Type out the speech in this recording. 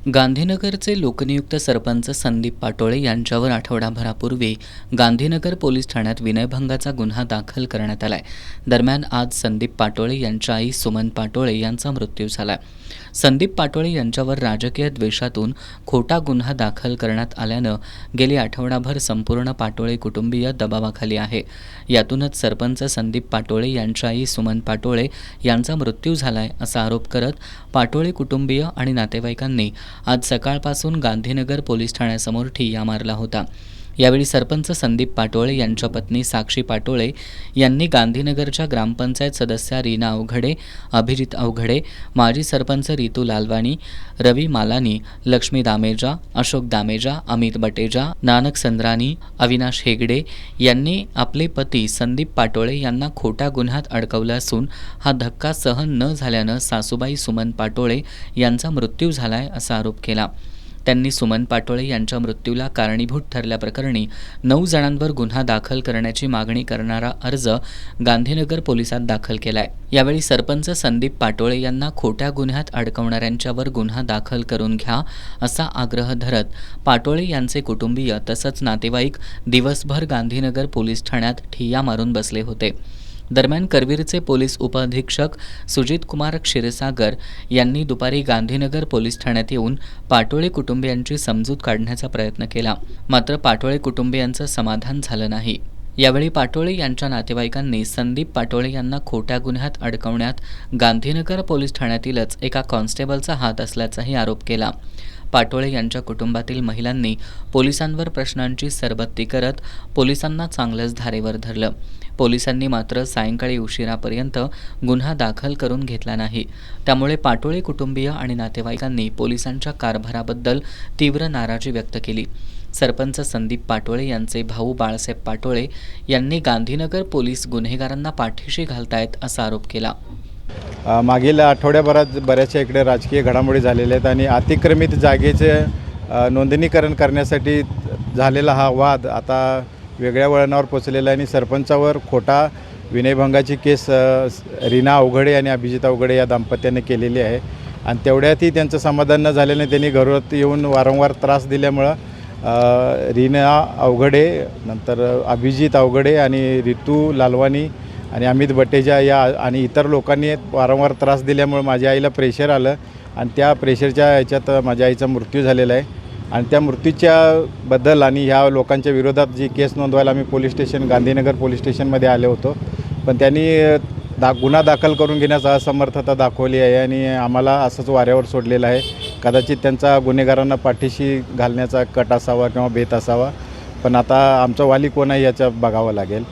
गांधीनगरचे लोकनियुक्त सरपंच संदीप पाटोळे यांच्यावर आठवडाभरापूर्वी गांधीनगर पोलीस ठाण्यात विनयभंगाचा गुन्हा दाखल करण्यात आलाय। दरम्यान आज संदीप पाटोळे यांच्या आई सुमन पाटोळे यांचा मृत्यू झालाय। संदीप पाटोळे यांच्यावर राजकीय द्वेषातून खोटा गुन्हा दाखल करण्यात आल्यानं गेली आठवडाभर संपूर्ण पाटोळे कुटुंबीय दबावाखाली आहे। यातूनच सरपंच संदीप पाटोळे यांच्या आई सुमन पाटोळे यांचा मृत्यू झालाय असा आरोप करत पाटोळे कुटुंबीय आणि नातेवाईकांनी आज सकाळपासून गांधीनगर पोलीस ठाण्यासमोर ठिय्या मारला होता। यावेळी सरपंच संदीप पाटोळे यांच्या पत्नी साक्षी पाटोळे यांनी गांधीनगरच्या ग्रामपंचायत सदस्या रीना अवघडे, अभिजित अवघडे, माजी सरपंच रितू लालवानी, रवी मालानी, लक्ष्मी दामेजा, अशोक दामेजा, अमित बटेजा, नानक संद्रानी, अविनाश हेगडे यांनी आपले पती संदीप पाटोळे यांना खोट्या गुन्ह्यात अडकवलं असून हा धक्का सहन न झाल्यानं सासूबाई सुमन पाटोळे यांचा मृत्यू झालाय असा आरोप केला। त्यांनी सुमन पाटोळे यांच्या मृत्यूला कारणीभूत ठरल्याप्रकरणी 9 जणांवर गुन्हा दाखल करण्याची मागणी करणारा अर्ज गांधीनगर पोलिसात दाखल केलाय। यावेळी सरपंच संदीप पाटोळे यांना खोट्या गुन्ह्यात अडकवणाऱ्यांच्यावर गुन्हा दाखल करून घ्या असा आग्रह धरत पाटोळे यांचे कुटुंबीय तसंच नातेवाईक दिवसभर गांधीनगर पोलीस ठाण्यात ठिय्या मारून बसले होते। दरम्यान करवीरचे पोलीस उपअधीक्षक सुजित कुमार क्षीरसागर यांनी दुपारी गांधीनगर पोलीस ठाण्यात येऊन पाटोळे कुटुंबियांची समजूत काढण्याचा प्रयत्न केला, मात्र पाटोळे कुटुंबियांचं समाधान झालं नाही। यावेळी पाटोळे यांच्या नातेवाईकांनी संदीप पाटोळे यांना खोट्या गुन्ह्यात अडकवण्यात गांधीनगर पोलीस ठाण्यातीलच एका कॉन्स्टेबलचा हात असल्याचाही आरोप केला। पाटोळे यांच्या कुटुंबातील महिलांनी पोलिसांवर प्रश्नांची सरबत्ती करत पोलिसांना चांगलंच धारेवर धरलं। पोलिसांनी मात्र सायंकाळी उशिरापर्यंत गुन्हा दाखल करून घेतला नाही। त्यामुळे पाटोळे कुटुंबीय आणि नातेवाईकांनी पोलिसांच्या कारभाराबद्दल तीव्र नाराजी व्यक्त केली। सरपंच संदीप पाटोळे यांचे भाऊ बाळासाहेब पाटोळे यांनी गांधीनगर पोलीस गुन्हेगारांना पाठीशी घालतायत असा आरोप केला। मागील आठवड्याभरात बऱ्याचशा इकडे राजकीय घडामोडी झालेल्या आहेत आणि अतिक्रमित जागेचे नोंदणीकरण करण्यासाठी झालेला हा वाद आता वेगळ्या वळणावर पोचलेला आहे आणि सरपंचावर खोटा विनयभंगाची केस रीना अवघडे आणि अभिजित अवघडे या दाम्पत्याने केलेली आहे आणि तेवढ्यातही त्यांचं समाधान न झाल्याने त्यांनी घरात येऊन वारंवार त्रास दिल्यामुळं रीना अवघडे, नंतर अभिजित अवघडे आणि रितू लालवानी आणि अमित बटेजा या आणि इतर लोकांनी वारंवार त्रास दिल्यामुळे माझ्या आईला प्रेशर आलं आणि त्या प्रेशरच्या ह्याच्यात माझ्या आईचा मृत्यू झालेला आहे आणि त्या मृत्यूच्याबद्दल आणि ह्या लोकांच्या विरोधात जी केस नोंदवायला आम्ही पोलीस स्टेशन गांधीनगर पोलीस स्टेशनमध्ये आले होतो, पण त्यांनी गुन्हा दाखल करून घेण्याचा असमर्थता दाखवली आहे आणि आम्हाला असंच वाऱ्यावर सोडलेलं आहे। कदाचित त्यांचा गुन्हेगारांना पाठीशी घालण्याचा कट असावा किंवा बेत असावा, पण आता आमचा वाली कोण आहे याचं बघावं लागेल।